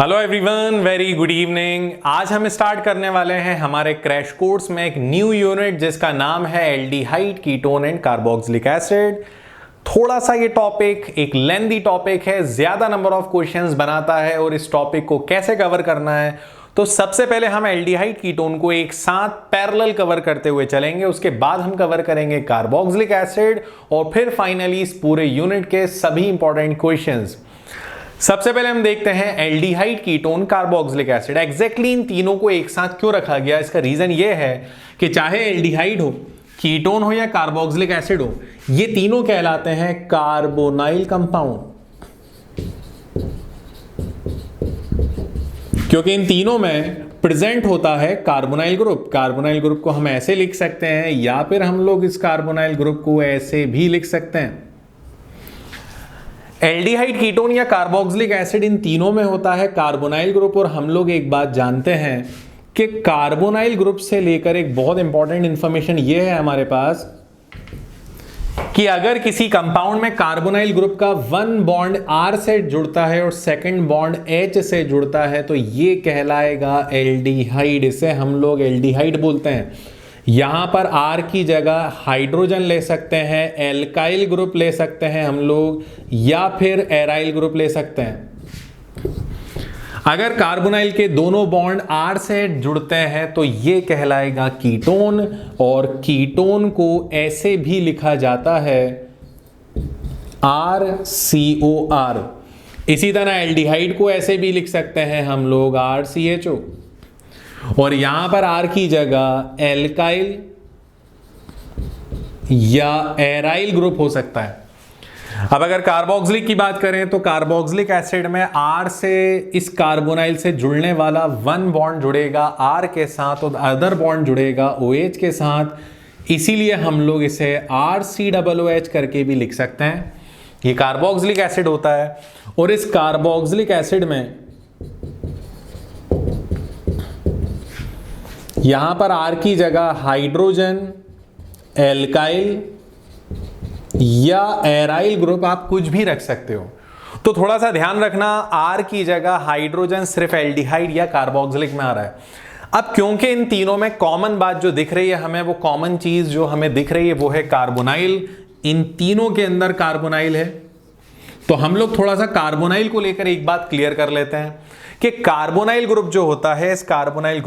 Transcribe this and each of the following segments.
Hello everyone, very good evening. आज हम start करने वाले हैं हमारे क्रैश कोर्स में एक न्यू यूनिट जिसका नाम है aldehyde ketone and carboxylic acid. थोड़ा सा ये टॉपिक एक लेंथी टॉपिक है, ज्यादा नंबर ऑफ क्वेश्चंस बनाता है और इस टॉपिक को कैसे कवर करना है तो सबसे पहले हम एल्डिहाइड कीटोन को एक साथ पैरेलल कवर करते हुए चलेंगे। उसके बाद हम कवर करेंगे कार्बोक्सिलिक एसिड और फिर फाइनली इस पूरे यूनिट के सभी इंपॉर्टेंट क्वेश्चंस। सबसे पहले हम देखते हैं aldehyde ketone carboxylic acid. Exactly इन तीनों को एक साथ क्यों रखा गया, इसका रीजन ये है कि चाहे एल्डिहाइड हो, कीटोन हो या कार्बोक्सिलिक एसिड हो, ये तीनों कहलाते हैं कार्बोनाइल कंपाउंड, क्योंकि इन तीनों में प्रेजेंट होता है कार्बोनाइल ग्रुप। कार्बोनाइल ग्रुप को हम ऐसे लिख सकते हैं या फिर हम लोग इस कार्बोनाइल ग्रुप को ऐसे भी लिख सकते हैं। एल्डिहाइड कीटोन या कार्बोक्सिलिक एसिड इन तीनों में होता है कार्बोनाइल ग्रुप। और हम लोग एक बात जानते हैं कि कार्बोनाइल ग्रुप से लेकर एक बहुत इंपॉर्टेंट इंफॉर्मेशन यह है हमारे पास कि अगर किसी कंपाउंड में कार्बोनाइल ग्रुप का वन बॉन्ड R से जुड़ता है और सेकंड बॉन्ड H से जुड़ता है तो ये कहलाएगा एल्डिहाइड। इसे हम लोग एल्डिहाइड बोलते हैं। यहां पर R की जगह हाइड्रोजन ले सकते हैं, एल्काइल ग्रुप ले सकते हैं हम लोग, या फिर एराइल ग्रुप ले सकते हैं। अगर कार्बोनाइल के दोनों बॉन्ड R से जुड़ते हैं तो ये कहलाएगा कीटोन। और कीटोन को ऐसे भी लिखा जाता है RCOR। इसी तरह एल्डिहाइड को ऐसे भी लिख सकते हैं हम लोग RCHO। और यहां पर R की जगह एल्काइल या एराइल ग्रुप हो सकता है। अब अगर कार्बोक्सिलिक की बात करें तो कार्बोक्सिलिक एसिड में R से इस कार्बोनाइल से जुड़ने वाला वन बॉन्ड जुड़ेगा R के साथ और अदर बॉन्ड जुड़ेगा OH के साथ, इसीलिए हम लोग इसे RCOOH करके भी लिख सकते हैं। ये कार्बोक्सिलिक एसिड होता है। और इस कार्बोक्सिलिक एसिड में यहां पर R की जगह हाइड्रोजन, एल्काइल या एराइल ग्रुप आप कुछ भी रख सकते हो। तो थोड़ा सा ध्यान रखना, R की जगह हाइड्रोजन सिर्फ एल्डिहाइड या कार्बोक्सिलिक में आ रहा है। अब क्योंकि इन तीनों में कॉमन बात जो दिख रही है हमें, वो कॉमन चीज जो हमें दिख रही है वो है कार्बोनाइल। इन तीनों के अंदर कार्बोनाइल है। तो हम लोग थोड़ा सा कार्बोनाइल को लेकर एक बात क्लियर कर लेते हैं कि कार्बोनाइल ग्रुप जो होता है, इस कार्बोनाइल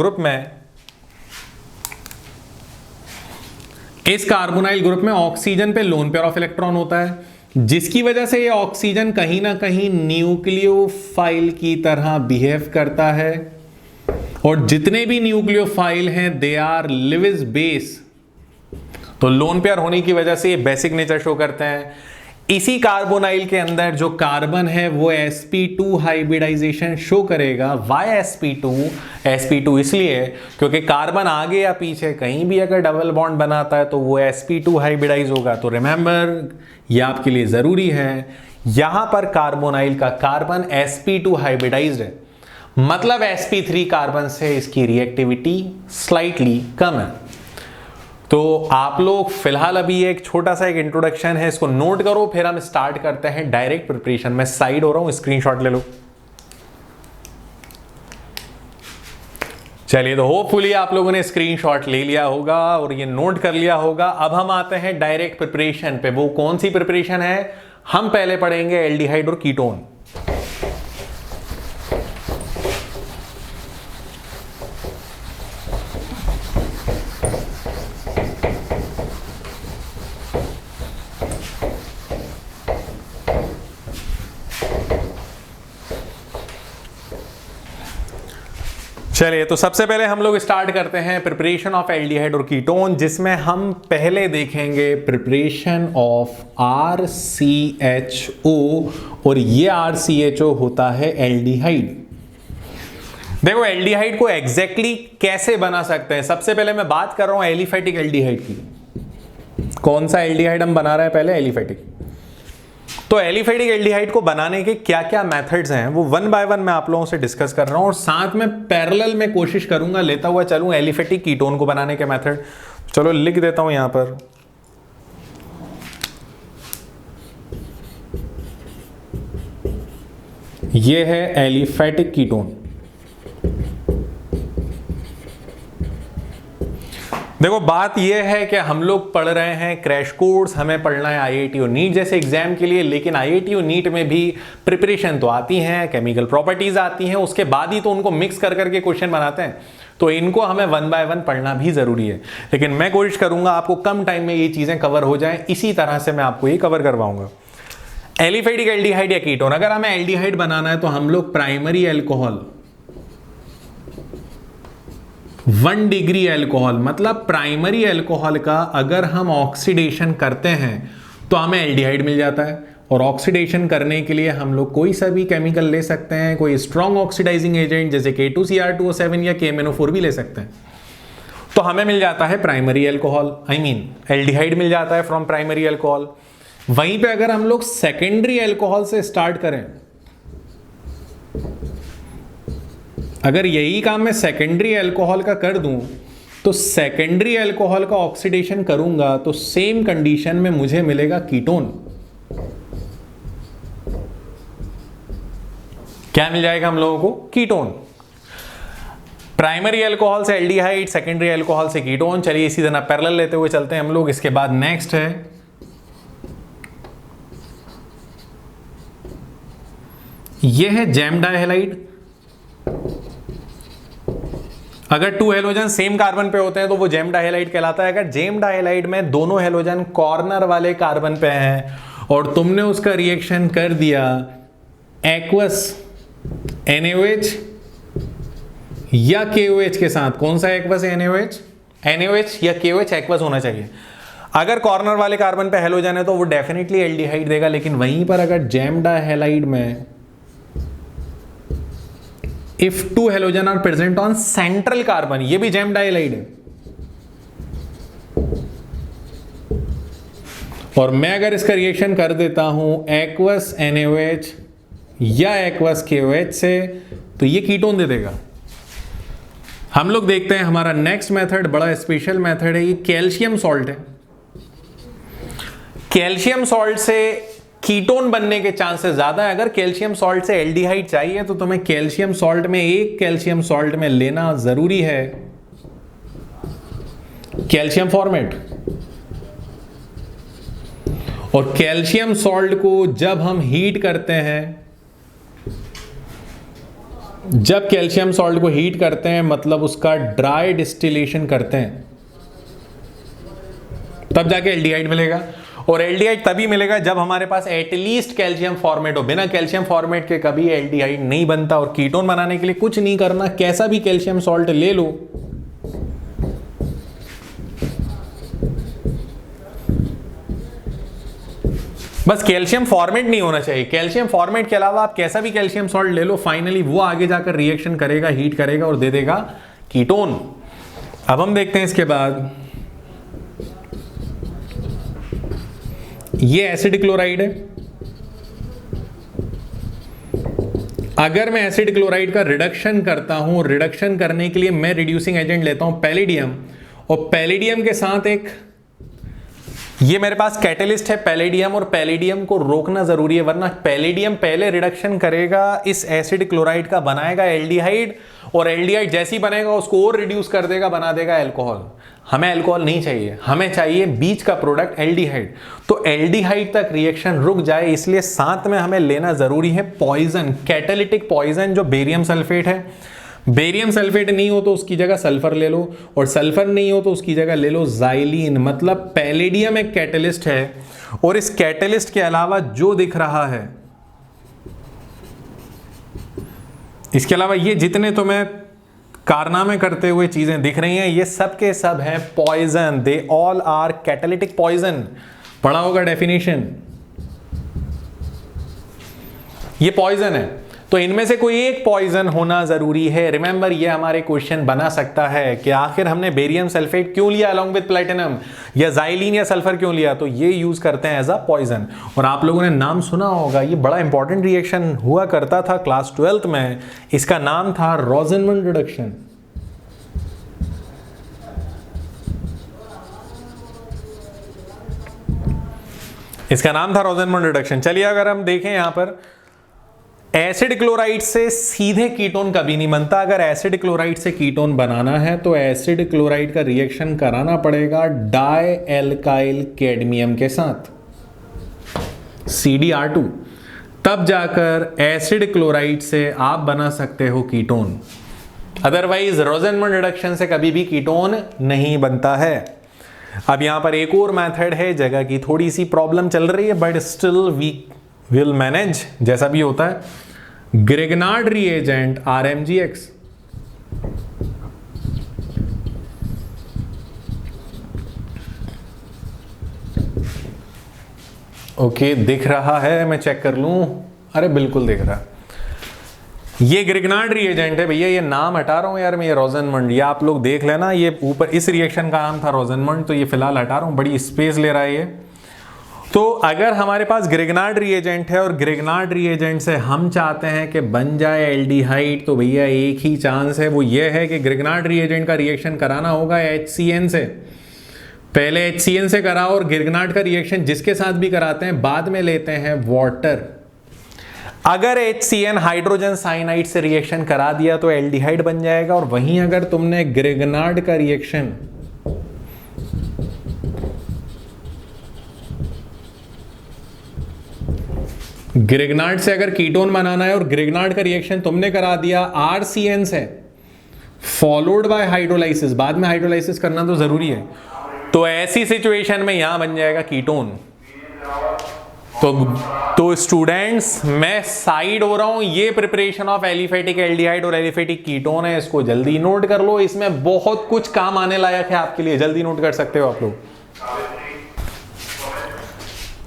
ग्रुप में ऑक्सीजन पे लोन पेयर ऑफ इलेक्ट्रॉन होता है, जिसकी वजह से ये ऑक्सीजन कहीं ना कहीं न्यूक्लियोफाइल की तरह बिहेव करता है। और जितने भी न्यूक्लियोफाइल हैं दे आर लिविस बेस। तो लोन पेयर होने की वजह से ये बेसिक नेचर शो करते हैं। इसी कार्बोनाइल के अंदर जो कार्बन है वो sp2 हाइब्रिडाइजेशन शो करेगा। वाई sp2 इसलिए क्योंकि कार्बन आगे या पीछे कहीं भी अगर डबल बॉन्ड बनाता है तो वो sp2 हाइब्रिडाइज होगा। तो रिमेंबर, ये आपके लिए जरूरी है, यहां पर कार्बोनाइल का कार्बन sp2 हाइब्रिडाइज्ड है, मतलब sp3 कार्बन से इसकी रिएक्टिविटी स्लाइटली कम है। तो आप लोग फिलहाल अभी एक छोटा सा एक इंट्रोडक्शन है, इसको नोट करो, फिर हम स्टार्ट करते हैं डायरेक्ट प्रिपरेशन। मैं साइड हो रहा हूं, स्क्रीनशॉट ले लो। चलिए, तो होपफुली आप लोगों ने स्क्रीनशॉट ले लिया होगा और ये नोट कर लिया होगा। अब हम आते हैं डायरेक्ट प्रिपरेशन पे। वो कौन सी प्रिपरेशन है? हम पहले पढ़ेंगे एल्डिहाइड और कीटोन। चलिए, तो सबसे पहले हम लोग स्टार्ट करते हैं प्रिपरेशन ऑफ एल्डिहाइड और कीटोन, जिसमें हम पहले देखेंगे प्रिपरेशन ऑफ RCHO। और ये RCHO होता है एल्डिहाइड। देखो, एल्डिहाइड को एग्जैक्टली कैसे बना सकते हैं। सबसे पहले मैं बात कर रहा हूं एलिफेटिक एल्डिहाइड की। कौन सा एल्डिहाइड हम बना रहे हैं? पहले एलिफेटिक। तो एलिफेटिक एल्डिहाइड को बनाने के क्या क्या मेथड्स हैं वो वन बाय वन मैं आप लोगों से डिस्कस कर रहा हूं, और साथ में पैरेलल में कोशिश करूंगा लेता हुआ चलूं एलिफेटिक कीटोन को बनाने के मेथड। चलो लिख देता हूं यहां पर। ये है एलिफेटिक कीटोन। देखो बात यह है कि हम लोग पढ़ रहे हैं क्रैश कोर्स, हमें पढ़ना है आईआईटी और नीट जैसे एग्जाम के लिए, लेकिन आईआईटी और नीट में भी प्रिपरेशन तो आती हैं, केमिकल प्रॉपर्टीज आती हैं, उसके बाद ही तो उनको मिक्स कर करके क्वेश्चन बनाते हैं, तो इनको हमें 1 बाय 1 पढ़ना भी जरूरी है। लेकिन मैं कोशिश करूंगा आपको कम टाइम में ये चीजें कवर हो जाएं, इसी तरह से मैं आपको ये कवर करवाऊंगा। एलिफेटिक एल्डिहाइड या कीटोन, अगर हमें एल्डिहाइड बनाना है तो हम लोग प्राइमरी एल्कोहल 1 डिग्री एल्कोहल, मतलब प्राइमरी एल्कोहल का अगर हम ऑक्सीडेशन करते हैं तो हमें एल्डिहाइड मिल जाता है। और ऑक्सीडेशन करने के लिए हम लोग कोई सा भी केमिकल ले सकते हैं, कोई स्ट्रॉन्ग ऑक्सीडाइजिंग एजेंट जैसे K2Cr2O7 या KMnO4 भी ले सकते हैं, तो हमें मिल जाता है प्राइमरी एल्कोहल, एल्डिहाइड मिल जाता है फ्रॉम प्राइमरी एल्कोहल। वहीं पे अगर हम लोग सेकेंडरी एल्कोहल से स्टार्ट करें, अगर यही काम मैं सेकेंडरी एल्कोहल का कर दूं, तो सेकेंडरी एल्कोहल का ऑक्सीडेशन करूंगा तो सेम कंडीशन में मुझे मिलेगा कीटोन। क्या मिल जाएगा हम लोगों को? कीटोन। प्राइमरी एल्कोहल से एल्डिहाइड, सेकेंडरी एल्कोहल से कीटोन। चलिए इसी तरह पैरेलल लेते हुए चलते हैं हम लोग। इसके बाद नेक्स्ट है, यह है जैम डाइहैलाइड। अगर 2 हेलोजन सेम कार्बन पे होते हैं तो वो जैम डाइहैलाइड कहलाता है। अगर जैम डाइहैलाइड में दोनों हेलोजन कॉर्नर वाले कार्बन पे हैं और तुमने उसका रिएक्शन कर दिया एक्वस NaOH या KOH के साथ, कौन सा एक्वस NaOH? NaOH या KOH एक्वस होना चाहिए। अगर कॉर्नर वाले कार्बन पे हेलोजन है तो वो डेफिनेटली एल्डिहाइड देगा। लेकिन वहीं पर अगर जैम डाइहैलाइड में If 2 halogen are present on central carbon, ये भी जैम डाइहैलाइड है। और मैं अगर इसका रिएक्शन कर देता हूं एक्वस NaOH या एक्वस KOH से, तो ये कीटोन दे देगा। हम लोग देखते हैं हमारा नेक्स्ट मेथड बड़ा स्पेशल मेथड है, ये कैल्शियम सॉल्ट है। कैल्शियम सॉल्ट से कीटोन बनने के चांसेस ज्यादा है। अगर कैल्शियम सॉल्ट से एल्डिहाइड चाहिए तो तुम्हें कैल्शियम सॉल्ट में, एक कैल्शियम सॉल्ट में लेना जरूरी है कैल्शियम फॉर्मेट। और कैल्शियम सॉल्ट को जब हम हीट करते हैं, जब कैल्शियम सॉल्ट को हीट करते हैं मतलब उसका ड्राई डिस्टिलेशन करते हैं, तब जाके एल्डिहाइड मिलेगा। और एल्डिहाइड तभी मिलेगा जब हमारे पास एटलीस्ट कैल्शियम फॉर्मेट हो। बिना कैल्शियम फॉर्मेट के कभी एल्डिहाइड नहीं बनता। और कीटोन बनाने के लिए कुछ नहीं करना, कैसा भी कैल्शियम सॉल्ट ले लो, बस कैल्शियम फॉर्मेट नहीं होना चाहिए। कैल्शियम फॉर्मेट के अलावा आप कैसा भी कैल्शियम सॉल्ट ले लो, फाइनली वो आगे जाकर रिएक्शन करेगा, हीट करेगा और दे देगा कीटोन। अब हम देखते हैं इसके बाद, ये एसिड क्लोराइड है। अगर मैं एसिड क्लोराइड का रिडक्शन करता हूं, रिडक्शन करने के लिए मैं रिड्यूसिंग एजेंट लेता हूं पैलेडियम, और पैलेडियम के साथ एक, ये मेरे पास कैटलिस्ट है पैलेडियम, और पैलेडियम को रोकना जरूरी है, वरना पैलेडियम पहले रिडक्शन करेगा इस एसिड क्लोराइड का, बनाएगा एल्डिहाइड, और एल्डिहाइड जैसे ही बनेगा उसको और रिड्यूस कर देगा, बना देगा एल्कोहल। हमें एल्कोहल नहीं चाहिए, हमें चाहिए बीच का प्रोडक्ट एल्डिहाइड। तो एल्डिहाइड तक रिएक्शन रुक जाए, इसलिए साथ में हमें लेना जरूरी है पॉइजन, कैटालिटिक पॉइजन, जो बेरियम सल्फेट है। बेरियम सल्फेट नहीं हो तो उसकी जगह सल्फर ले लो, और सल्फर नहीं हो तो उसकी जगह ले लो ज़ाइलीन। मतलब पैलेडियम एक कैटलिस्ट है, और इस कैटलिस्ट के अलावा जो दिख रहा है, इसके अलावा ये जितने तुम्हें कारनामे करते हुए चीजें दिख रही हैं, ये सब के सब हैं poison. They all are catalytic poison. पढ़ा होगा डेफिनेशन, ये पॉइजन है। तो इनमें से कोई एक पॉइजन होना जरूरी है। रिमेंबर, ये हमारे क्वेश्चन बना सकता है कि आखिर हमने बेरियम सल्फेट क्यों लिया अलोंग विद प्लैटिनम, या ज़ाइलीन या सल्फर क्यों लिया, तो ये यूज करते हैं एज अ पॉइजन। और आप लोगों ने नाम सुना होगा, ये बड़ा इंपॉर्टेंट रिएक्शन हुआ करता था क्लास 12th में, इसका नाम था रोज़नमंड रिडक्शन। इसका नाम था रोज़नमंड रिडक्शन। चलिए अगर हम देखें यहां पर, एसिड क्लोराइड से सीधे कीटोन कभी नहीं बनता। अगर एसिड क्लोराइड से कीटोन बनाना है तो एसिड क्लोराइड का रिएक्शन कराना पड़ेगा डाई एल्काइल कैडमियम के साथ, CdR2, तब जाकर एसिड क्लोराइड से आप बना सकते हो कीटोन। अदरवाइज रोजेनमंड रिडक्शन से कभी भी कीटोन नहीं बनता है। अब यहां पर एक और मेथड है, जगह की थोड़ी सी प्रॉब्लम चल रही है but still we will manage, जैसा भी होता है। ग्रिग्नार्ड रिएजेंट RMgX, ओके दिख रहा है, मैं चेक कर लूं। अरे बिल्कुल दिख रहा है। ये ग्रिग्नार्ड रिएजेंट है भैया, ये नाम हटा रहा हूं यार मैं, ये रोजेनमंड, ये आप लोग देख लेना, ये ऊपर इस रिएक्शन का नाम था रोजेनमंड, तो ये फिलहाल हटा रहा हूं, बड़ी स्पेस ले रहा है ये। तो अगर हमारे पास ग्रिग्नार्ड रिएजेंट है और ग्रिग्नार्ड रिएजेंट से हम चाहते हैं कि बन जाए एल्डिहाइड, तो भैया एक ही चांस है, वो ये है कि ग्रिग्नार्ड रिएजेंट का रिएक्शन कराना होगा HCN से। पहले HCN से कराओ और ग्रिग्नार्ड का रिएक्शन जिसके साथ भी कराते हैं बाद में लेते हैं वाटर। अगर HCN हाइड्रोजन साइनाइड से रिएक्शन करा दिया तो एल्डिहाइड बन जाएगा, और वहीं अगर तुमने ग्रिग्नार्ड का रिएक्शन ग्रिग्नार्ड से अगर कीटोन बनाना है और ग्रिग्नार्ड का रिएक्शन तुमने करा दिया RCN से फॉलोड बाय हाइड्रोलाइसिस, बाद में हाइड्रोलाइसिस करना तो जरूरी है, तो ऐसी सिचुएशन में यहां बन जाएगा कीटोन। तो स्टूडेंट्स मैं साइड हो रहा हूं, ये प्रिपरेशन ऑफ एलिफेटिक एल्डिहाइड और एलिफेटिक कीटोन है, इसको जल्दी नोट कर लो, इसमें बहुत कुछ काम आने लायक है आपके लिए, जल्दी नोट कर सकते हो आप लोग।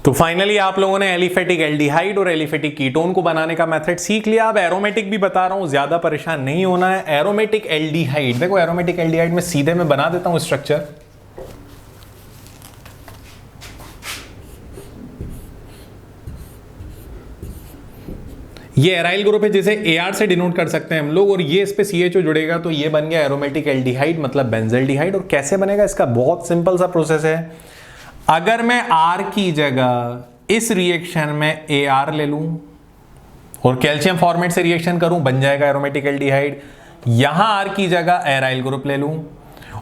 तो फाइनली आप लोगों ने एलिफेटिक एल्डिहाइड और एलिफेटिक कीटोन को बनाने का मेथड सीख लिया। अब एरोमेटिक भी बता रहा हूं, ज्यादा परेशान नहीं होना है। एरोमेटिक एल्डिहाइड, देखो एरोमेटिक एल्डिहाइड में सीधे मैं बना देता हूं स्ट्रक्चर। ये एराइल ग्रुप है जिसे AR से डिनोट कर सकते हैं हम लोग, और ये इस पे CHO जुड़ेगा तो ये बन गया एरोमेटिक एल्डिहाइड, मतलब बेंजल्डिहाइड। और कैसे बनेगा इसका बहुत सिंपल सा प्रोसेस है। अगर मैं R की जगह इस रिएक्शन में AR ले लूं और कैल्शियम फॉर्मेट से रिएक्शन करूं, बन जाएगा एरोमेटिक एल्डिहाइड। यहां R की जगह एराइल ग्रुप ले लूं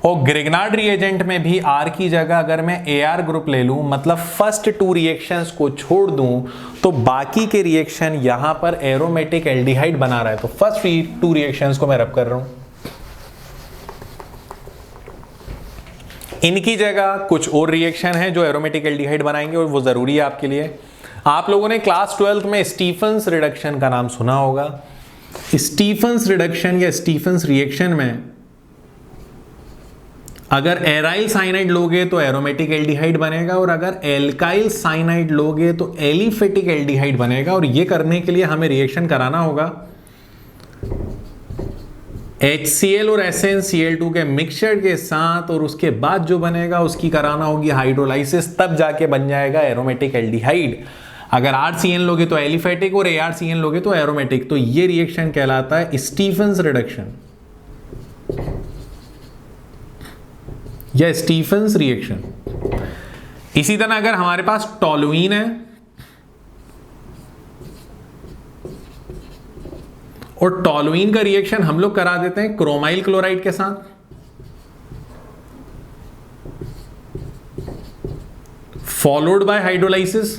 और ग्रिग्नार्ड रिएजेंट में भी R की जगह अगर मैं AR ग्रुप ले लूं, मतलब फर्स्ट 2 रिएक्शंस को छोड़ दूं, तो बाकी के रिएक्शन यहां पर एरोमेटिक एल्डिहाइड बना रहा है। तो फर्स्ट 2 रिएक्शंस को मैं रब कर रहा हूं। इनकी जगह कुछ और रिएक्शन है जो एरोमेटिक एल्डिहाइड बनाएंगे और वो जरूरी है आपके लिए। आप लोगों ने क्लास 12th में स्टीफन्स रिडक्शन का नाम सुना होगा। स्टीफन्स रिडक्शन या स्टीफन्स रिएक्शन में अगर एराइल साइनाइड लोगे तो एरोमेटिक एल्डिहाइड बनेगा, और अगर एल्काइल साइनाइड लोगे तो एलिफेटिक एल्डिहाइड बनेगा। और ये करने के लिए हमें रिएक्शन कराना होगा HCl और SnCl2 के मिक्सचर के साथ, और उसके बाद जो बनेगा उसकी कराना होगी हाइड्रोलाइसिस, तब जाके बन जाएगा एरोमेटिक एल्डिहाइड। अगर RCN लोगे तो एलिफेटिक और ARCN लोगे तो एरोमेटिक। तो ये रिएक्शन कहलाता है स्टीफन्स रिडक्शन या स्टीफन्स रिएक्शन। इसी तरह अगर हमारे पास टोलुइन है और टोलुइन का रिएक्शन हम लोग करा देते हैं क्रोमाइल क्लोराइड के साथ, फॉलोड बाय हाइड्रोलाइसिस,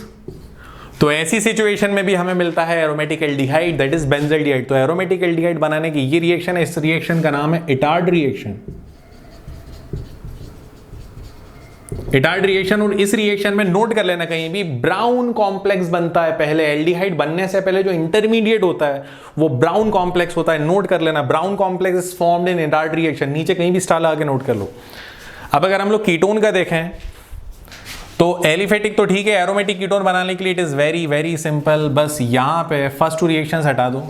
तो ऐसी सिचुएशन में भी हमें मिलता है aromatic aldehyde, that is benzaldehyde. तो एरोमेटिक एल्डिहाइड बनाने की ये रिएक्शन है, इस रिएक्शन का नाम है इटार्ड रिएक्शन। इटार्ड रिएक्शन, और इस रिएक्शन में नोट कर लेना कहीं भी ब्राउन कॉम्प्लेक्स बनता है पहले। एल्डिहाइड बनने से पहले जो इंटरमीडिएट होता है वो ब्राउन कॉम्प्लेक्स होता है, नोट कर लेना। Brown complex is formed in Etard reaction, नीचे कहीं भी स्टार लगा के नोट कर लो। अब अगर हम लोग कीटोन का देखें तो एलिफेटिक तो ठीक है, एरोमेटिक कीटोन बनाने के लिए it is very very simple. बस यहां पे फर्स्ट 2 रिएक्शंस हटा दो,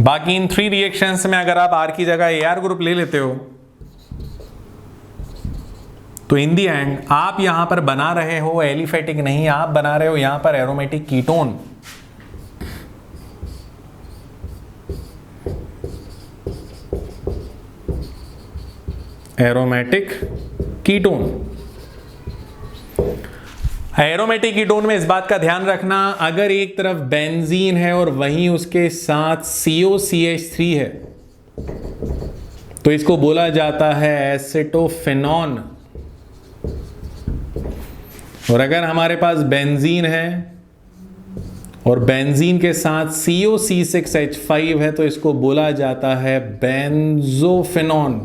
बाकी इन 3 रिएक्शंस में अगर आप R की जगह AR ग्रुप ले लेते हो तो इन दी एंड आप यहां पर बना रहे हो एलिफेटिक नहीं, आप बना रहे हो यहां पर aromatic ketone. Aromatic ketone. Aromatic ketone में इस बात का ध्यान रखना, अगर एक तरफ बेंजीन है और वहीं उसके साथ COCH3 है तो इसको बोला जाता है एसिटोफेनॉन। और अगर हमारे पास बेंजीन है और बेंजीन के साथ COC6H5 है तो इसको बोला जाता है बेंजोफेनॉन।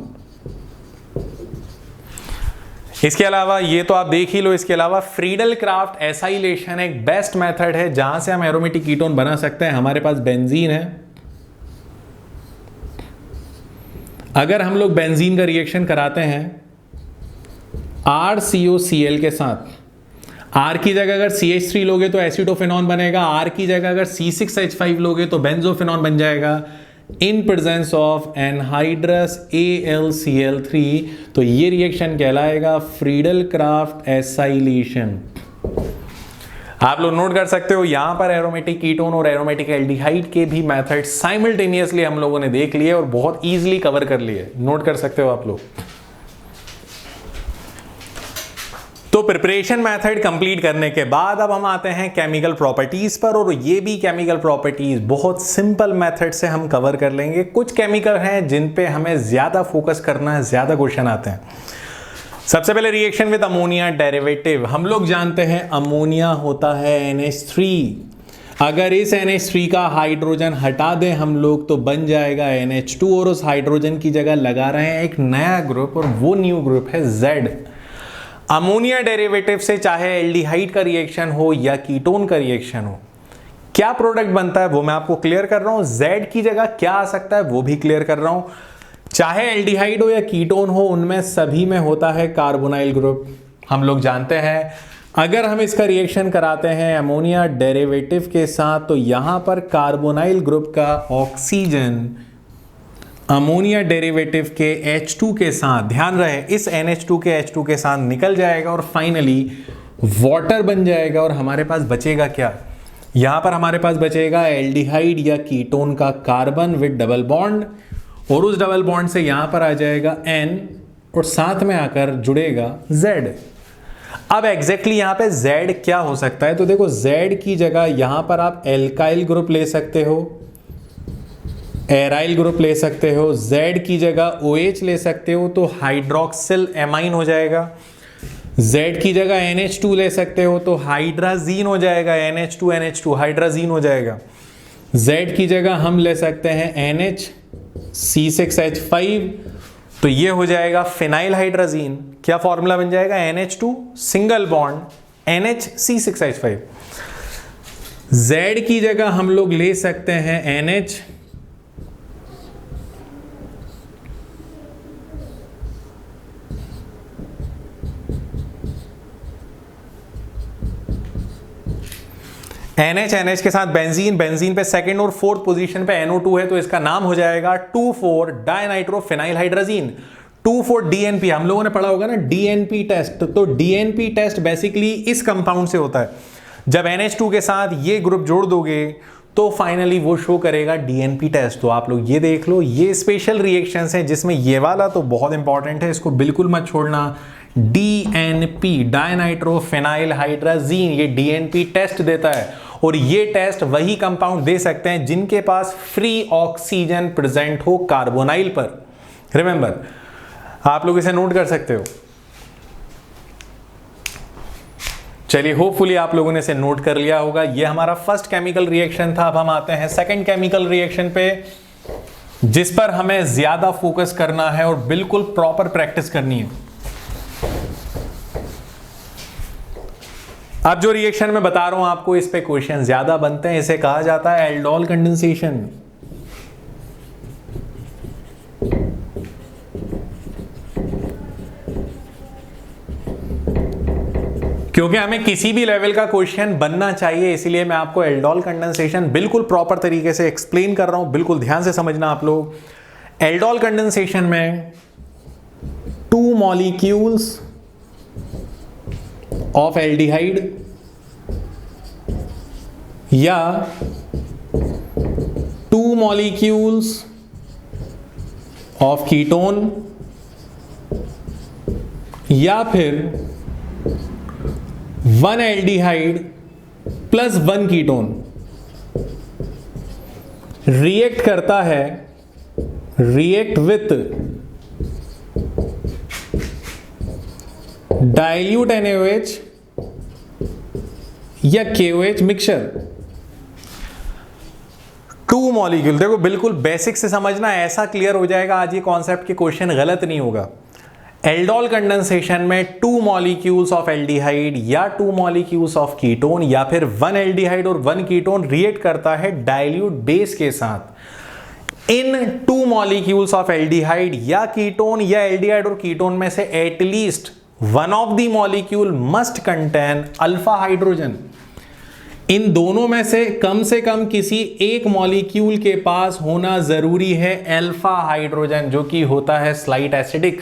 इसके अलावा ये तो आप देख ही लो, इसके अलावा फ्रीडल क्राफ्ट एसाइलेशन एक बेस्ट मेथड है जहां से हम एरोमेटिक कीटोन बना सकते हैं। हमारे पास बेंजीन है, अगर हम लोग बेंजीन का रिएक्शन कराते हैं RCOCl के साथ, R की जगह अगर CH3 लोगे तो एसिटोफेनॉन बनेगा, R की जगह अगर C6H5 लोगे तो बेंजोफेनॉन बन जाएगा in presence of anhydrous AlCl3। तो ये रिएक्शन कहलाएगा फ्रीडल क्राफ्ट एसाइलेशन। आप लोग नोट कर सकते हो यहां पर एरोमेटिक कीटोन और एरोमेटिक एल्डिहाइड के भी मेथड साइमल्टेनियसली हम लोगों ने देख लिए और बहुत इजीली कवर कर लिए, नोट कर सकते हो आप लोग। तो प्रिपरेशन मेथड कंप्लीट करने के बाद अब हम आते हैं केमिकल प्रॉपर्टीज पर, और ये भी केमिकल प्रॉपर्टीज बहुत सिंपल मेथड से हम कवर कर लेंगे। कुछ केमिकल हैं जिन पे हमें ज्यादा फोकस करना है, ज्यादा क्वेश्चन आते हैं। सबसे पहले रिएक्शन विद अमोनिया डेरिवेटिव। हम लोग जानते हैं अमोनिया होता है NH3। अगर इस NH3 का हाइड्रोजन हटा दें हम लोग तो बन जाएगा NH2, और उस हाइड्रोजन की जगह लगा रहे हैं एक नया ग्रुप, और वो न्यू ग्रुप है Z। अमोनिया डेरिवेटिव से चाहे एल्डिहाइड का रिएक्शन हो या कीटोन का रिएक्शन हो, क्या प्रोडक्ट बनता है वो मैं आपको क्लियर कर रहा हूं। Z की जगह क्या आ सकता है वो भी क्लियर कर रहा हूं। चाहे एल्डिहाइड हो या कीटोन हो, उनमें सभी में होता है कार्बोनाइल ग्रुप। हम लोग जानते हैं अगर हम इसका रिएक्शन कराते हैं अमोनिया डेरिवेटिव के साथ तो यहां पर कार्बोनाइल ग्रुप का ऑक्सीजन अमोनिया डेरिवेटिव के H2 के साथ, ध्यान रहे इस NH2 के H2 के साथ निकल जाएगा और फाइनली वाटर बन जाएगा। और हमारे पास बचेगा क्या, यहां पर हमारे पास बचेगा एल्डिहाइड या कीटोन का कार्बन विद डबल बॉन्ड, और उस डबल बॉन्ड से यहां पर आ जाएगा N और साथ में आकर जुड़ेगा Z। अब एग्जैक्टली यहां पे Z क्या हो सकता है, तो देखो Z की जगह यहां पर आप एल्काइल ग्रुप ले सकते हो, एराइल ग्रुप ले सकते हो, Z की जगह OH ले सकते हो तो हाइड्रोक्सिल एमाइन हो जाएगा, Z की जगह NH2 ले सकते हो तो हाइड्राजीन हो जाएगा, NH2 हाइड्राजीन हो जाएगा। Z की जगह हम ले सकते हैं NHC6H5 तो ये हो जाएगा फिनाइल हाइड्राजीन। क्या फॉर्मूला बन जाएगा, NH2 single bond NHC6H5। Z की जगह हम लोग ले सकते हैं NH NH के साथ बेंजीन, बेंजीन पे सेकंड और फोर्थ पोजीशन पे NO2 है तो इसका नाम हो जाएगा 2,4 डाइनाइट्रोफिनाइल हाइड्राजीन। 2,4 DNP हम लोगों ने पढ़ा होगा ना DNP टेस्ट। तो DNP टेस्ट बेसिकली इस कंपाउंड से होता है। जब NH2 के साथ ये ग्रुप जोड़ दोगे तो फाइनली वो शो करेगा DNP टेस्ट। तो आप लोग ये देख लो, ये स्पेशल रिएक्शंस हैं जिसमें ये वाला तो बहुत इंपॉर्टेंट है, इसको बिल्कुल मत छोड़ना। DNP डाइनाइट्रोफिनाइल हाइड्राजीन, ये DNP टेस्ट देता है और ये टेस्ट वही कंपाउंड दे सकते हैं जिनके पास फ्री ऑक्सीजन प्रेजेंट हो कार्बोनाइल पर। रिमेंबर, आप लोग इसे नोट कर सकते हो। चलिए, होपफुली आप लोगों ने इसे नोट कर लिया होगा। ये हमारा फर्स्ट केमिकल रिएक्शन था। अब हम आते हैं सेकंड केमिकल रिएक्शन पे, जिस पर हमें ज्यादा फोकस करना है और बिल्कुल प्रॉपर प्रैक्टिस करनी है। अब जो रिएक्शन मैं बता रहा हूं आपको, इस पे क्वेश्चन ज्यादा बनते हैं। इसे कहा जाता है एल्डोल कंडेंसेशन। क्योंकि हमें किसी भी लेवल का क्वेश्चन बनना चाहिए, इसीलिए मैं आपको एल्डोल कंडेंसेशन बिल्कुल प्रॉपर तरीके से एक्सप्लेन कर रहा हूं। बिल्कुल ध्यान से समझना आप लोग। एल्डोल कंडेंसेशन में 2 मॉलिक्यूल्स ऑफ एल्डिहाइड या 2 मॉलिक्यूल्स ऑफ कीटोन या फिर 1 एल्डिहाइड प्लस 1 कीटोन रिएक्ट करता है, रिएक्ट विथ डाइल्यूट NaOH या KOH मिक्सचर। 2 मॉलिक्यूल, देखो बिल्कुल बेसिक से समझना, ऐसा क्लियर हो जाएगा आज ये कॉन्सेप्ट के क्वेश्चन गलत नहीं होगा। एल्डोल कंडेंसेशन में 2 मॉलिक्यूल्स ऑफ एल्डिहाइड या 2 मॉलिक्यूल्स ऑफ कीटोन या फिर 1 एल्डिहाइड और 1 कीटोन रिएक्ट करता है डाइल्यूट बेस के साथ। इन 2 मॉलिक्यूल्स ऑफ एल्डिहाइड या कीटोन या एल्डिहाइड और कीटोन में से at least one of the molecule must contain alpha hydrogen. इन दोनों में से कम किसी एक मॉलिक्यूल के पास होना जरूरी है अल्फा हाइड्रोजन, जो कि होता है स्लाइट एसिडिक।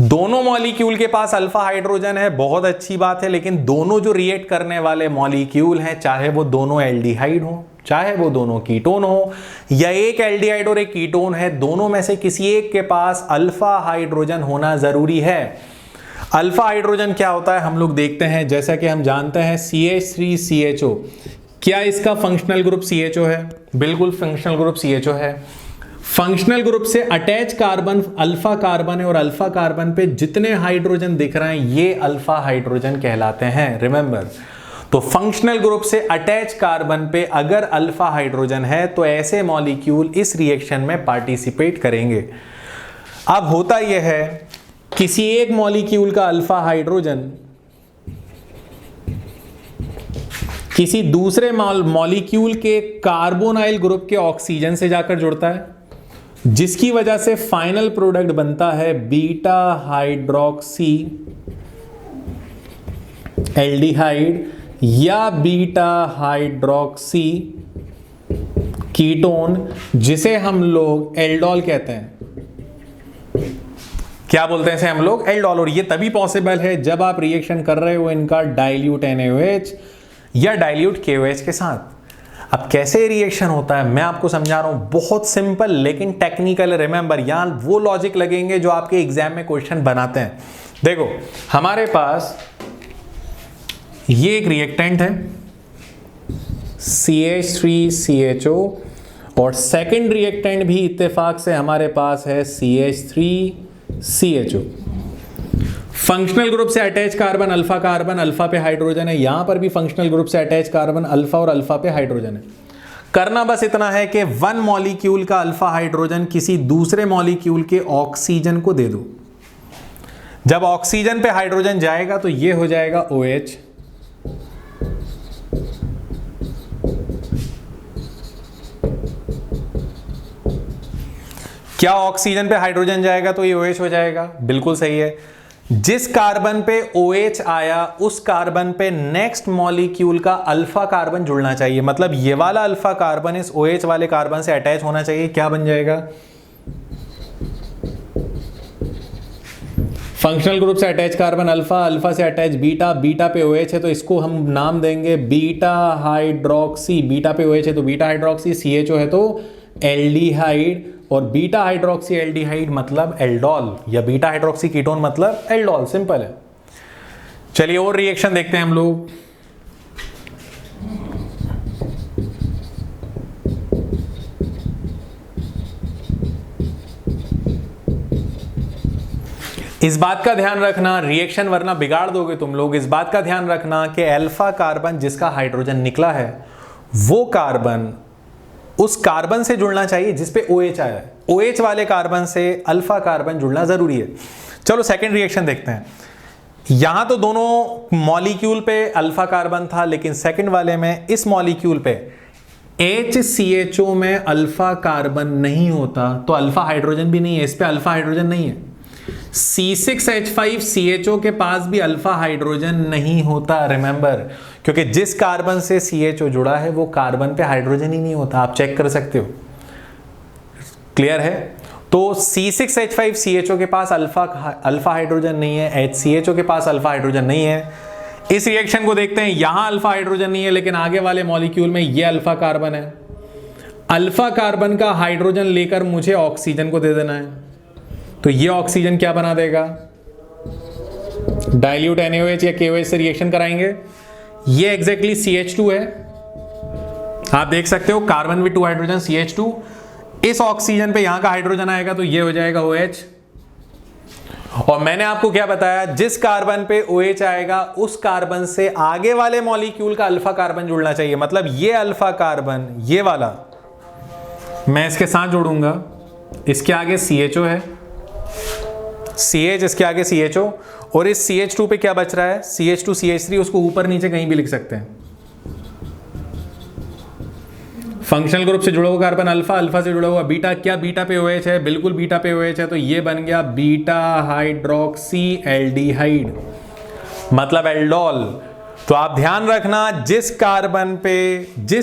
दोनों मॉलिक्यूल के पास अल्फा हाइड्रोजन है, बहुत अच्छी बात है, लेकिन दोनों जो रिएक्ट करने वाले मॉलिक्यूल हैं, चाहे वो दोनों एल्डिहाइड हो, चाहे वो दोनों कीटोन हो, या एक एल्डिहाइड और एक कीटोन है, दोनों में से किसी एक के पास अल्फा हाइड्रोजन होना जरूरी है। अल्फा हाइड्रोजन क्या होता है हम लोग देखते हैं। जैसा कि हम जानते हैं CH3CHO, क्या इसका फंक्शनल ग्रुप CHO है? बिल्कुल फंक्शनल ग्रुप CHO है। फंक्शनल ग्रुप से अटैच कार्बन अल्फा कार्बन है और अल्फा कार्बन पे जितने हाइड्रोजन दिख रहे हैं ये अल्फा हाइड्रोजन कहलाते हैं, रिमेंबर। तो फंक्शनल ग्रुप से अटैच कार्बन पे अगर अल्फा हाइड्रोजन है तो ऐसे मॉलिक्यूल इस रिएक्शन में पार्टिसिपेट करेंगे। अब होता यह है, किसी एक मॉलिक्यूल का अल्फा हाइड्रोजन किसी दूसरे मॉलिक्यूल के कार्बोनाइल ग्रुप के ऑक्सीजन से जाकर जुड़ता है, जिसकी वजह से फाइनल प्रोडक्ट बनता है बीटा हाइड्रोक्सी एल्डिहाइड या बीटा हाइड्रोक्सी कीटोन, जिसे हम लोग एल्डोल कहते हैं। क्या बोलते हैं इसे हम लोग? एल्डोल। और ये तभी पॉसिबल है जब आप रिएक्शन कर रहे हो इनका डाइल्यूट NaOH या डाइल्यूट KOH के साथ। अब कैसे रिएक्शन होता है मैं आपको समझा रहा हूं, बहुत सिंपल लेकिन टेक्निकल। रिमेंबर, यहां वो लॉजिक लगेंगे जो आपके एग्जाम में क्वेश्चन बनाते हैं। देखो हमारे पास ये एक रिएक्टेंट है CH3CHO और सेकंड रिएक्टेंट भी इत्तेफाक से हमारे पास है CH3CHO। फंक्शनल ग्रुप से अटैच कार्बन अल्फा पे हाइड्रोजन है, यहां पर भी फंक्शनल ग्रुप से अटैच कार्बन अल्फा और अल्फा पे हाइड्रोजन है। करना बस इतना है कि 1 मॉलिक्यूल का अल्फा हाइड्रोजन किसी दूसरे मॉलिक्यूल के ऑक्सीजन को दे दो। जब ऑक्सीजन पे हाइड्रोजन जाएगा तो ये हो जाएगा OH, क्या ऑक्सीजन पे हाइड्रोजन जाएगा तो ये OH हो जाएगा? बिल्कुल सही है। जिस कार्बन पे OH आया उस कार्बन पे नेक्स्ट मॉलिक्यूल का अल्फा कार्बन जुड़ना चाहिए, मतलब ये वाला अल्फा कार्बन इस OH वाले कार्बन से अटैच होना चाहिए। क्या बन जाएगा? फंक्शनल ग्रुप से अटैच कार्बन अल्फा से अटैच बीटा पे OH है तो इसको हम नाम देंगे बीटा हाइड्रोक्सी। बीटा पे OH है तो बीटा हाइड्रोक्सी, CHO है तो एल्डिहाइड, और बीटा हाइड्रोक्सी एल्डिहाइड मतलब एल्डोल, या बीटा हाइड्रोक्सी कीटोन मतलब एल्डोल। सिंपल है। चलिए और रिएक्शन देखते हैं हम लोग। इस बात का ध्यान रखना, रिएक्शन वरना बिगाड़ दोगे तुम लोग। इस बात का ध्यान रखना कि अल्फा कार्बन जिसका हाइड्रोजन निकला है वो कार्बन उस कार्बन से जुड़ना चाहिए जिस पे OH आया है। OH वाले कार्बन से अल्फा कार्बन जुड़ना जरूरी है। चलो सेकंड रिएक्शन देखते हैं। यहां तो दोनों मॉलिक्यूल पे अल्फा कार्बन था, लेकिन सेकंड वाले में इस मॉलिक्यूल पे HCHO में अल्फा कार्बन नहीं होता तो अल्फा हाइड्रोजन भी नहीं है, इस पे अल्फा हाइड्रोजन नहीं है। C6H5CHO के पास भी अल्फा हाइड्रोजन नहीं होता, रिमेंबर, क्योंकि जिस कार्बन से CHO जुड़ा है वो कार्बन पे हाइड्रोजन ही नहीं होता। आप चेक कर सकते हो। क्लियर है? तो C6H5CHO के पास अल्फा हाइड्रोजन नहीं है, HCHO के पास अल्फा हाइड्रोजन नहीं है। इस रिएक्शन को देखते हैं, यहां अल्फा हाइड्रोजन नहीं है लेकिन आगे वाले मॉलिक्यूल में ये अल्फा कार्बन है। अल्फा कार्बन का हाइड्रोजन लेकर मुझे ऑक्सीजन को दे देना है, तो ये ऑक्सीजन क्या बना देगा? डाइल्यूट NaOH या KOH से रिएक्शन कराएंगे, ये एग्जैक्टली CH2 है। आप देख सकते हो कार्बन विद 2 हाइड्रोजन CH2, इस ऑक्सीजन पे यहां का हाइड्रोजन आएगा तो ये हो जाएगा OH। और मैंने आपको क्या बताया, जिस कार्बन पे OH आएगा उस कार्बन से आगे वाले मॉलिक्यूल का अल्फा कार्बन जुड़ना चाहिए। मतलब ये अल्फा कार्बन, ये वाला मैं इसके साथ जोड़ूंगा, इसके आगे CHO है, CH इसके आगे CHO, और इस CH2 पे क्या बच रहा है, CH2 CH3, उसको ऊपर नीचे कहीं भी लिख सकते हैं। फंक्शनल ग्रुप से जुड़ा हुआ कार्बन अल्फा, अल्फा से जुड़ा हुआ बीटा, क्या बीटा पे OH है, बिल्कुल बीटा पे OH है, तो ये बन गया बीटा हाइड्रोक्सी एल्डिहाइड, मतलब एल्डोल। तो आप ध्यान रखना, जिस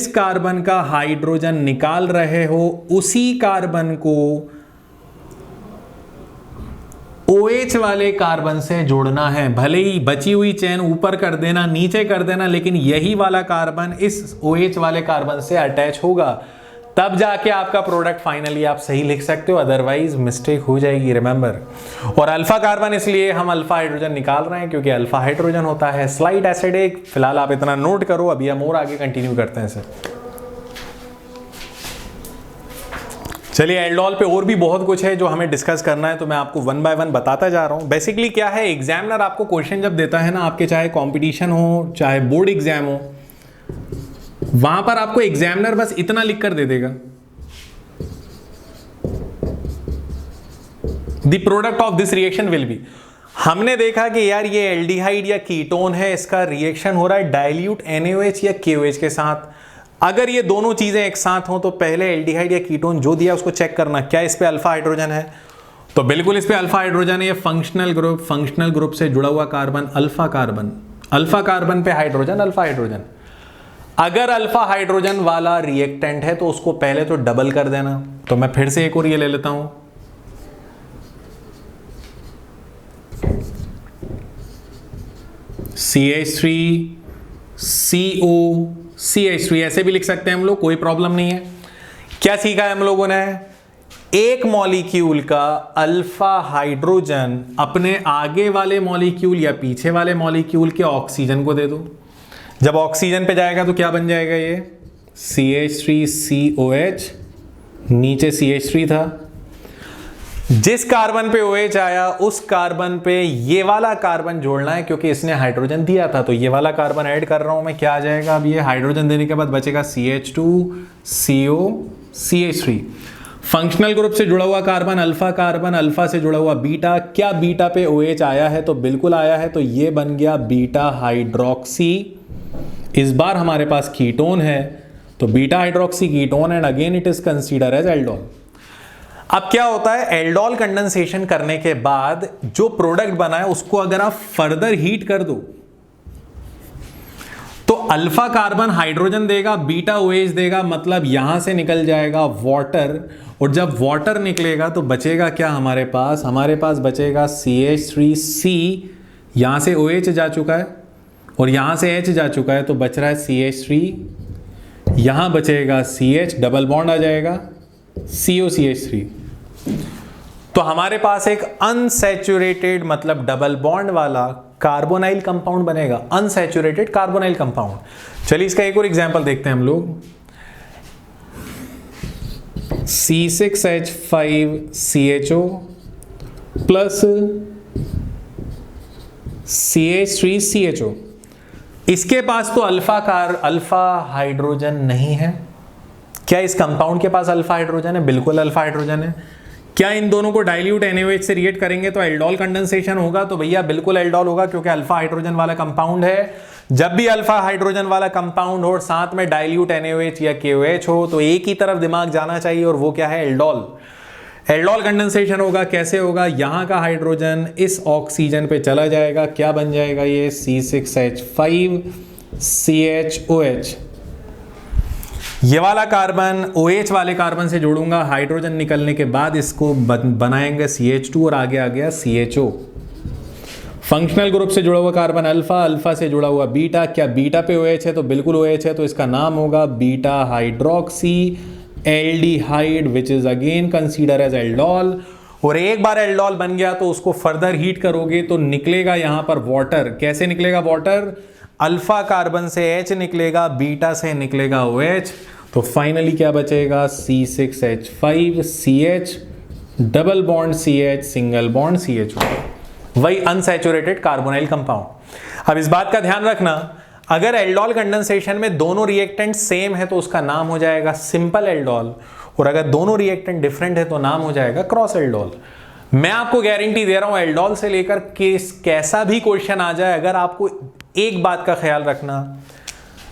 कार्बन का हाइड्रोजन निकाल रहे हो उसी कार्बन को OH वाले कार्बन से जोड़ना है। भले ही बची हुई चेन ऊपर कर देना, नीचे कर देना, लेकिन यही वाला कार्बन इस OH वाले कार्बन से अटैच होगा, तब जाके आपका प्रोडक्ट फाइनली आप सही लिख सकते हो, अदरवाइज मिस्टेक हो जाएगी, रिमेंबर। और अल्फा कार्बन इसलिए हम अल्फा हाइड्रोजन निकाल रहे हैं क्योंकि अल्फा हाइड्रोजन होता है स्लाइट एसिडिक। फिलहाल आप इतना नोट करो, अभी हम और आगे कंटिन्यू करते हैं सर। चलिए, एल्डोल पे और भी बहुत कुछ है जो हमें डिस्कस करना है, तो मैं आपको वन बाय वन बताता जा रहा हूं। बेसिकली क्या है, एग्जामिनर आपको क्वेश्चन जब देता है ना, आपके चाहे कंपटीशन हो चाहे बोर्ड एग्जाम हो, वहां पर आपको एग्जामिनर बस इतना लिख कर दे देगा, the product of this reaction will be. हमने देखा कि यार ये एल्डिहाइड या कीटोन है, इसका रिएक्शन हो रहा है डाइल्यूट NaOH या KOH के साथ। अगर ये दोनों चीजें एक साथ हों तो पहले एल्डिहाइड या कीटोन जो दिया उसको चेक करना, क्या इस पे अल्फा हाइड्रोजन है, तो बिल्कुल इस पे अल्फा हाइड्रोजन है। ये फंक्शनल ग्रुप से जुड़ा हुआ कार्बन अल्फा कार्बन पे हाइड्रोजन अल्फा हाइड्रोजन। अगर अल्फा हाइड्रोजन वाला रिएक्टेंट है तो उसको पहले तो डबल कर देना। तो मैं फिर से एक और ये ले लेता हूं, CH3COCH3, ऐसे भी लिख सकते हैं हम लोग, कोई प्रॉब्लम नहीं है। क्या सीखा है हम लोगों ने, एक मॉलिक्यूल का अल्फा हाइड्रोजन अपने आगे वाले मॉलिक्यूल या पीछे वाले मॉलिक्यूल के ऑक्सीजन को दे दो, जब ऑक्सीजन पे जाएगा तो क्या बन जाएगा, ये CH3COH, नीचे CH3 था, जिस कार्बन पे OH आया उस कार्बन पे ये वाला कार्बन जोड़ना है क्योंकि इसने हाइड्रोजन दिया था, तो ये वाला कार्बन ऐड कर रहा हूं मैं। क्या आ जाएगा, अब ये हाइड्रोजन देने के बाद बचेगा CH2COCH3। फंक्शनल ग्रुप से जुड़ा हुआ कार्बन अल्फा से जुड़ा हुआ बीटा, क्या बीटा पे OH आया है, तो बिल्कुल आया है, तो ये बन गया बीटा हाइड्रोक्सी। इस बार हमारे पास कीटोन है, तो beta hydroxy ketone, and again it is consider as aldol. अब क्या होता है, एल्डोल कंडेंसेशन करने के बाद जो प्रोडक्ट बना है उसको अगर आप फर्दर हीट कर दो तो अल्फा कार्बन हाइड्रोजन देगा, बीटा OH देगा, मतलब यहां से निकल जाएगा वाटर, और जब वाटर निकलेगा तो बचेगा क्या हमारे पास बचेगा CH3C, यहां से OH जा चुका है और यहां से H जा चुका है, तो बच रहा है CH3, यहां बचेगा CH, डबल बॉन्ड आ जाएगा COCH3। तो हमारे पास एक अनसैचुरेटेड मतलब डबल बॉन्ड वाला कार्बोनाइल कंपाउंड बनेगा, अनसैचुरेटेड कार्बोनाइल कंपाउंड। चलिए इसका एक और एग्जांपल देखते हैं हम लोग, C6H5CHO प्लस CH3CHO। इसके पास तो अल्फा हाइड्रोजन नहीं है। क्या इस कंपाउंड के पास अल्फा हाइड्रोजन है? बिल्कुल अल्फा हाइड्रोजन है। क्या इन दोनों को डाइल्यूट NaOH से रिएक्ट करेंगे तो एल्डोल कंडेंसेशन होगा? तो भैया बिल्कुल एल्डोल होगा क्योंकि अल्फा हाइड्रोजन वाला कंपाउंड है। जब भी अल्फा हाइड्रोजन वाला कंपाउंड हो साथ में डाइल्यूट NaOH या KOH हो तो एक ही तरफ दिमाग जाना चाहिए और वो क्या है? एल्डोल। एल्डोल कंडेंसेशन होगा, कैसे होगा? यहां का हाइड्रोजन इस ऑक्सीजन पे चला जाएगा, क्या बन जाएगा ये? C6H5CHOH। ये वाला कार्बन OH वाले कार्बन से जोड़ूंगा, हाइड्रोजन निकलने के बाद इसको बनाएंगे CH2 और आगे आ गया CHO। फंक्शनल ग्रुप से जुड़ा हुआ कार्बन अल्फा से जुड़ा हुआ बीटा, क्या बीटा पे OH है? तो बिल्कुल OH है, तो इसका नाम होगा beta hydroxy aldehyde which is again consider as aldol. और एक बार एल्डोल बन गया तो उसको फर्दर हीट करोगे तो निकलेगा यहां पर वाटर। कैसे निकलेगा वाटर? अल्फा कार्बन से H निकलेगा, बीटा से निकलेगा OH, तो फाइनली क्या बचेगा? C6H5CH, double bond CH, single bond CH, वही अनसैचुरेटेड कार्बोनाइल कंपाउंड। अब इस बात का ध्यान रखना, अगर एल्डोल कंडेंसेशन में दोनों रिएक्टेंट सेम है तो उसका नाम हो जाएगा सिंपल एल्डोल, और अगर दोनों रिएक्टेंट डिफरेंट है तो नाम हो जाएगा क्रॉस एल्डोल। मैं आपको गारंटी दे रहा हूं एल्डोल से लेकर कैसा भी क्वेश्चन आ जाए, अगर आपको एक बात का ख्याल रखना,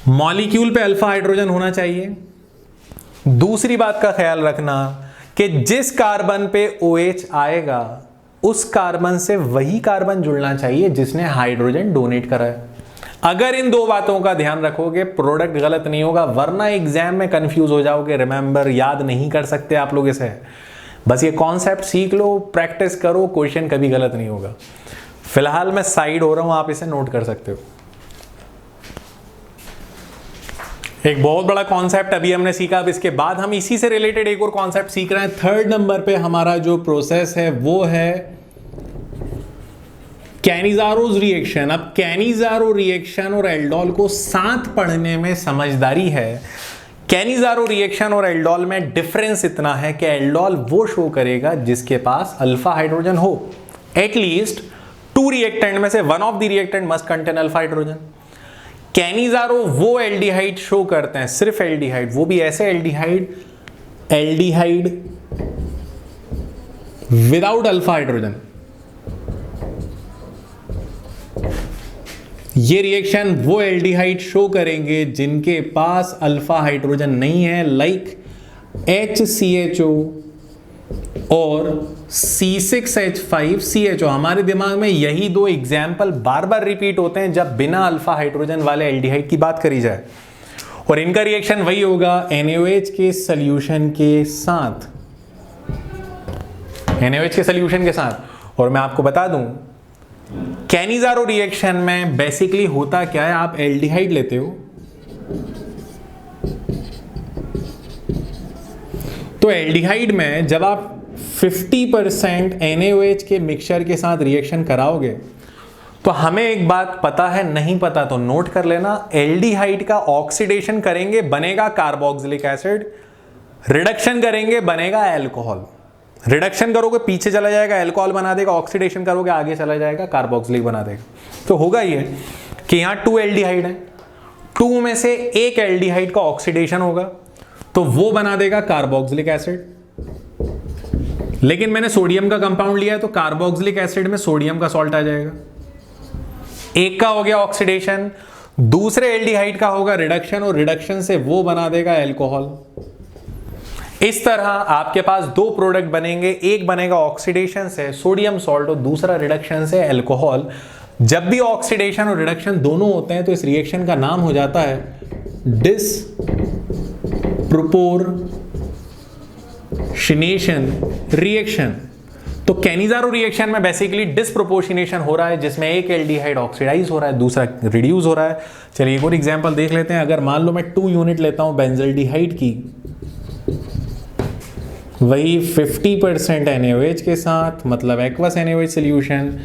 मॉलिक्यूल पे अल्फा हाइड्रोजन होना चाहिए। दूसरी बात का ख्याल रखना कि जिस कार्बन पे OH आएगा उस कार्बन से वही कार्बन जुड़ना चाहिए जिसने हाइड्रोजन डोनेट करा है। अगर इन दो बातों का ध्यान रखोगे प्रोडक्ट गलत नहीं होगा, वरना एग्जाम में कंफ्यूज हो जाओगे। रिमेंबर, याद नहीं कर सकते आप लोग इसे, बस ये कॉन्सेप्ट सीख लो, प्रैक्टिस करो, क्वेश्चन कभी गलत नहीं होगा। फिलहाल मैं साइड हो रहा हूं, आप इसे नोट कर सकते हो। एक बहुत बड़ा कॉन्सेप्ट अभी हमने सीखा, अब इसके बाद हम इसी से रिलेटेड एक और कॉन्सेप्ट सीख रहे हैं। थर्ड नंबर पे हमारा जो प्रोसेस है वो है कैनिज़ारो's रिएक्शन। अब कैनिज़ारो रिएक्शन और एल्डोल को साथ पढ़ने में समझदारी है। कैनिज़ारो रिएक्शन और एल्डोल में डिफरेंस इतना है कि एल्डोल वो शो करेगा जिसके पास अल्फा हाइड्रोजन हो। एटलीस्ट टू रिएक्टेंट में से one of the reactant must contain alpha hydrogen. Cannizzaro वो एल्डिहाइड शो करते हैं, सिर्फ एल्डिहाइड, वो भी ऐसे एल्डिहाइड विदाउट अल्फा हाइड्रोजन। ये रिएक्शन वो एल्डिहाइड शो करेंगे जिनके पास अल्फा हाइड्रोजन नहीं है, लाइक HCHO और C6H5CHO। हमारे दिमाग में यही दो एग्जाम्पल बार बार रिपीट होते हैं जब बिना अल्फा हाइड्रोजन वाले एल्डिहाइड की बात करी जाए, और इनका रिएक्शन वही होगा NaOH के सॉल्यूशन के साथ, NaOH के सॉल्यूशन के साथ। और मैं आपको बता दूं कैनिज़ारो रिएक्शन में बेसिकली होता क्या है, आप एल्डिहाइड लेते हो तो एल्डिहाइड में जब आप 50% NaOH के मिक्सचर के साथ रिएक्शन कराओगे तो हमें एक बात पता है, नहीं पता तो नोट कर लेना, एल्डिहाइड का ऑक्सीडेशन करेंगे बनेगा कार्बोक्सिलिक एसिड, रिडक्शन करेंगे बनेगा अल्कोहल। रिडक्शन करोगे पीछे चला जाएगा अल्कोहल बना देगा, ऑक्सीडेशन करोगे आगे चला जाएगा कार्बोक्सिलिक बना देगा। तो होगा ये कि यहां 2 एल्डिहाइड है, 2 में से एक एल्डिहाइड का ऑक्सीडेशन होगा तो वो बना देगा कार्बोक्सिलिक एसिड। लेकिन मैंने सोडियम का कंपाउंड लिया है तो कार्बोक्सिलिक एसिड में सोडियम का सॉल्ट आ जाएगा। एक का हो गया ऑक्सीडेशन, दूसरे एल्डिहाइड का होगा रिडक्शन, और रिडक्शन से वो बना देगा अल्कोहल। इस तरह आपके पास 2 प्रोडक्ट बनेंगे, एक बनेगा ऑक्सीडेशन से सोडियम सॉल्ट और दूसरा रिडक्शन से अल्कोहल। जब भी ऑक्सीडेशन और रिडक्शन दोनों होते हैं तो इस रिएक्शन का नाम हो जाता है डिसप्रोपोर्शनेशन रिएक्शन। तो कैनिज़ारो रिएक्शन में बेसिकली डिसप्रोपोर्शनेशन हो रहा है जिसमें एक एल्डिहाइड ऑक्सीडाइज हो रहा है, दूसरा रिड्यूस हो रहा है। चलिए एक और एग्जांपल देख लेते हैं। अगर मान लो मैं 2 यूनिट लेता हूं बेंजल्डिहाइड की, वही 50% NaOH के साथ, मतलब एक्वस NaOH सॉल्यूशन,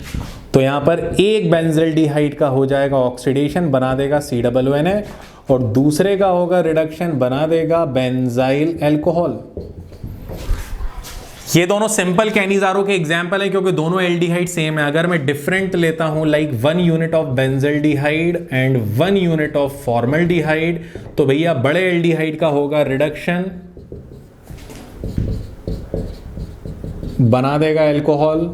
तो यहां पर एक बेंजल्डिहाइड का हो जाएगा ऑक्सीडेशन बना देगा COONA, और दूसरे का होगा रिडक्शन बना देगा बेंजाइल अल्कोहल। ये दोनों सिंपल कैनिज़ारो के एग्जाम्पल है क्योंकि दोनों एल्डिहाइड सेम है। अगर मैं डिफरेंट लेता हूं like 1 unit of benzaldehyde and 1 unit of formaldehyde, तो भैया बड़े एल्डिहाइड का होगा रिडक्शन बना देगा अल्कोहल,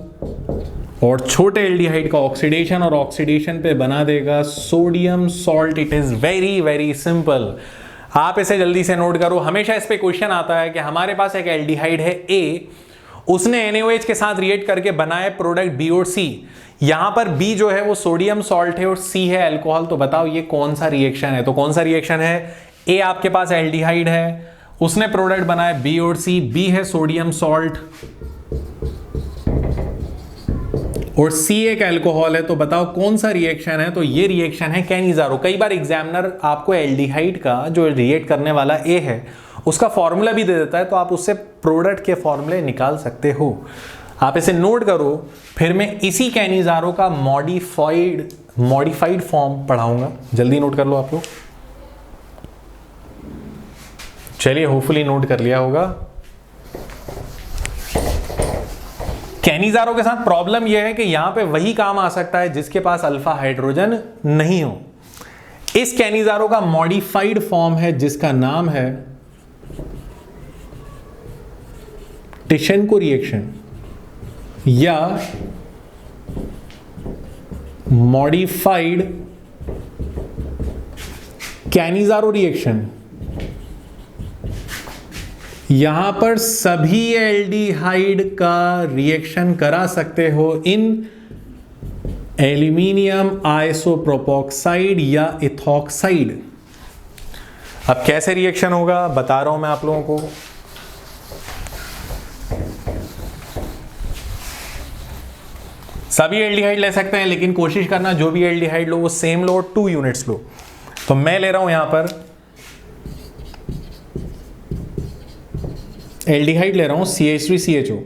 और छोटे एल्डिहाइड का ऑक्सीडेशन, और ऑक्सीडेशन पे बना देगा sodium salt. It is very very simple, आप इसे जल्दी से नोट करो। हमेशा इस पे क्वेश्चन आता है कि हमारे पास एक एल्डिहाइड है A, उसने NaOH के साथ रिएक्ट करके बनाए प्रोडक्ट B और C। यहां पर B जो है वो सोडियम सॉल्ट है और C है अल्कोहल, तो बताओ ये कौन सा रिएक्शन है? तो कौन सा रिएक्शन है? A आपके पास एल्डिहाइड है, उसने प्रोडक्ट बनाए B और C, B है सोडियम सॉल्ट और C एक अल्कोहल है, तो बताओ कौन सा रिएक्शन है? तो ये रिएक्शन है कैनिज़ारो। कई बार एग्जामिनर आपको एल्डिहाइड का जो रिएक्ट करने वाला A है उसका फॉर्मूला भी दे देता है, तो आप उससे प्रोडक्ट के फॉर्मूले निकाल सकते हो। आप इसे नोट करो, फिर मैं इसी कैनिज़ारो का मॉडिफाइड फॉर्म पढ़ाऊंगा। जल्दी नोट कर लो आप लोग। चलिए, होपफुली नोट कर लिया होगा। कैनिज़ारो के साथ प्रॉब्लम यह है कि यहां पे वही काम आ सकता है जिसके पास अल्फा हाइड्रोजन नहीं हो। इस कैनिज़ारो का मॉडिफाइड फॉर्म है जिसका नाम है टिशेन्को रिएक्शन या मॉडिफाइड कैनिज़ारो रिएक्शन। यहां पर सभी एल्डिहाइड का रिएक्शन करा सकते हो इन एल्यूमिनियम आइसोप्रोपोक्साइड या इथॉक्साइड। अब कैसे रिएक्शन होगा बता रहा हूं मैं आप लोगों को। सभी एल्डिहाइड ले सकते हैं, लेकिन कोशिश करना जो भी एल्डिहाइड लो वो सेम लो और 2 यूनिट्स लो। तो मैं ले रहा हूं यहां पर एल्डिहाइड ले रहा हूं CH3CHO।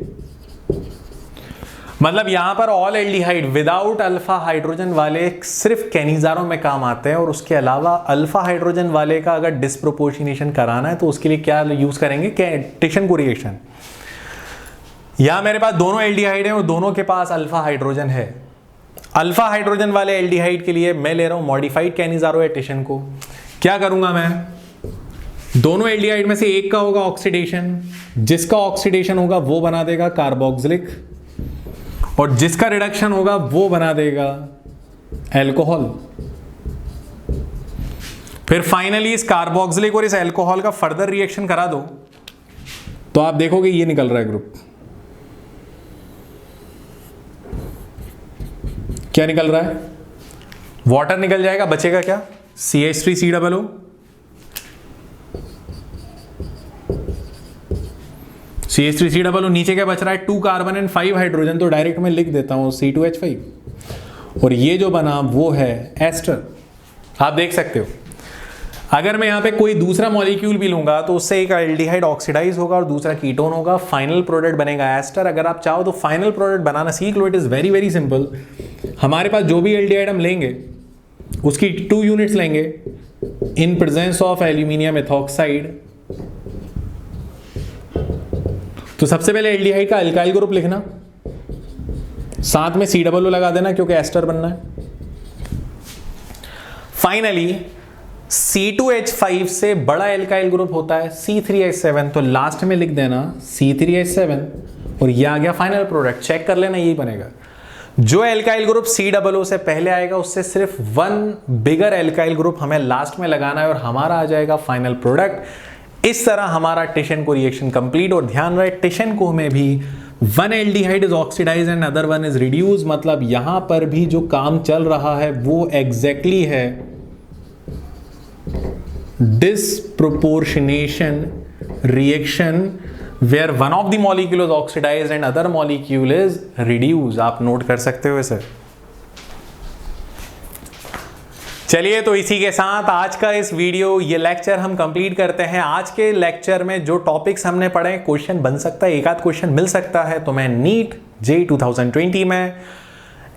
मतलब यहां पर all aldehyde without alpha hydrogen वाले सिर्फ कैनिज़ारो में काम आते हैं, और उसके अलावा अल्फा हाइड्रोजन वाले का अगर डिस्प्रोपोर्शनेशन कराना है तो उसके लिए क्या यूज करेंगे, टिशेन्को रिएक्शन। यहां मेरे पास दोनों एल्डिहाइड हैं और दोनों के पास अल्फा हाइड्रोजन है। अल्फा हाइड्रोजन वाले एल्डिहाइड के लिए मैं ले रहा हूं मॉडिफाइड कैनिज़ारो या टिशेन्को। क्या करूंगा मैं, दोनों एल्डिहाइड में से एक का होगा ऑक्सीडेशन, जिसका ऑक्सीडेशन होगा वो बना देगा कार्बोक्सिलिक, और जिसका रिडक्शन होगा वो बना देगा अल्कोहल। फिर फाइनली इस कार्बोक्सिलिक और इस अल्कोहल का फर्दर रिएक्शन करा दो तो आप देखोगे ये निकल रहा है ग्रुप। क्या निकल रहा है, वाटर निकल जाएगा, बचेगा क्या, CH3COO। CH3COO, नीचे क्या बच रहा है, 2 कार्बन एंड 5 हाइड्रोजन, तो डायरेक्ट मैं लिख देता हूं C2H5। और ये जो बना वो है एस्टर। आप देख सकते हो, अगर मैं यहां पे कोई दूसरा मॉलिक्यूल भी लूंगा तो उससे एक एल्डिहाइड ऑक्सीडाइज होगा और दूसरा कीटोन होगा, फाइनल प्रोडक्ट बनेगा एस्टर। अगर आप चाहो तो फाइनल प्रोडक्ट बनाना सीख लो, it is very very simple. हमारे पास जो भी एल्डिहाइड हम लेंगे उसकी 2 यूनिट्स लेंगे in presence of aluminium ethoxide. तो सबसे पहले एल्डिहाइड का अल्काइल ग्रुप लिखना, साथ में COO लगा देना क्योंकि एस्टर बनना है। फाइनली C2H5 से बड़ा एल्काइल ग्रुप होता है C3H7, तो लास्ट में लिख देना C3H7 और ये आ गया फाइनल प्रोडक्ट। चेक कर लेना, यही बनेगा। जो एल्काइल ग्रुप COO से पहले आएगा उससे सिर्फ 1 बिगर एल्काइल ग्रुप हमें लास्ट में लगाना है और हमारा आ जाएगा फाइनल प्रोडक्ट। इस तरह हमारा टिशेन्को रिएक्शन कंप्लीट। और ध्यान रहे टिशेन्को में भी 1 aldehyde is oxidise and other 1 is reduce. मतलब यहां पर भी जो काम चल रहा है वो एग्जैक्टली है disproportionation reaction where one of the molecule is oxidized and other molecule is reduced। आप नोट कर सकते हो इसे। चलिए, तो इसी के साथ आज का इस वीडियो ये लेक्चर हम कंप्लीट करते हैं। आज के लेक्चर में जो टॉपिक्स हमने पढ़े, क्वेश्चन बन सकता है, एक आध क्वेश्चन मिल सकता है। तो मैं नीट जे 2020 में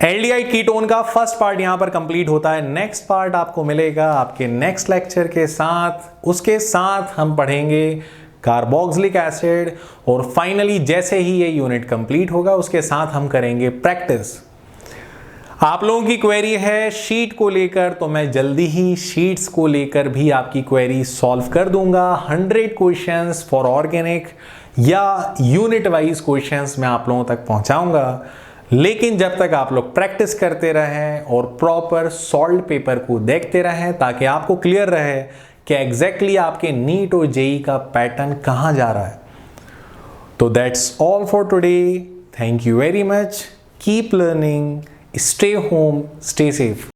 एल्डिहाइड कीटोन का फर्स्ट पार्ट यहां पर कंप्लीट होता है। नेक्स्ट पार्ट आपको मिलेगा आपके नेक्स्ट लेक्चर के साथ। उसके साथ हम पढ़ेंगे कार्बोक्सिलिक एसिड और फाइनली जैसे ही ये यूनिट कंप्लीट होगा उसके साथ हम करेंगे प्रैक्टिस। आप लोगों की क्वेरी है शीट को लेकर, तो मैं जल्दी ही शीट्स को लेकर भी आपकी क्वेरी सॉल्व कर दूंगा। 100 क्वेश्चंस फॉर ऑर्गेनिक या यूनिट वाइज क्वेश्चंस मैं आप लोगों तक पहुंचाऊंगा। लेकिन जब तक आप लोग प्रैक्टिस करते रहें और प्रॉपर सॉल्व पेपर को देखते रहें ताकि आपको क्लियर रहे कि एग्जैक्टली आपके नीट और जेई का पैटर्न कहां जा रहा है। तो that's all for today. Thank you very much. Keep learning, stay home, stay safe.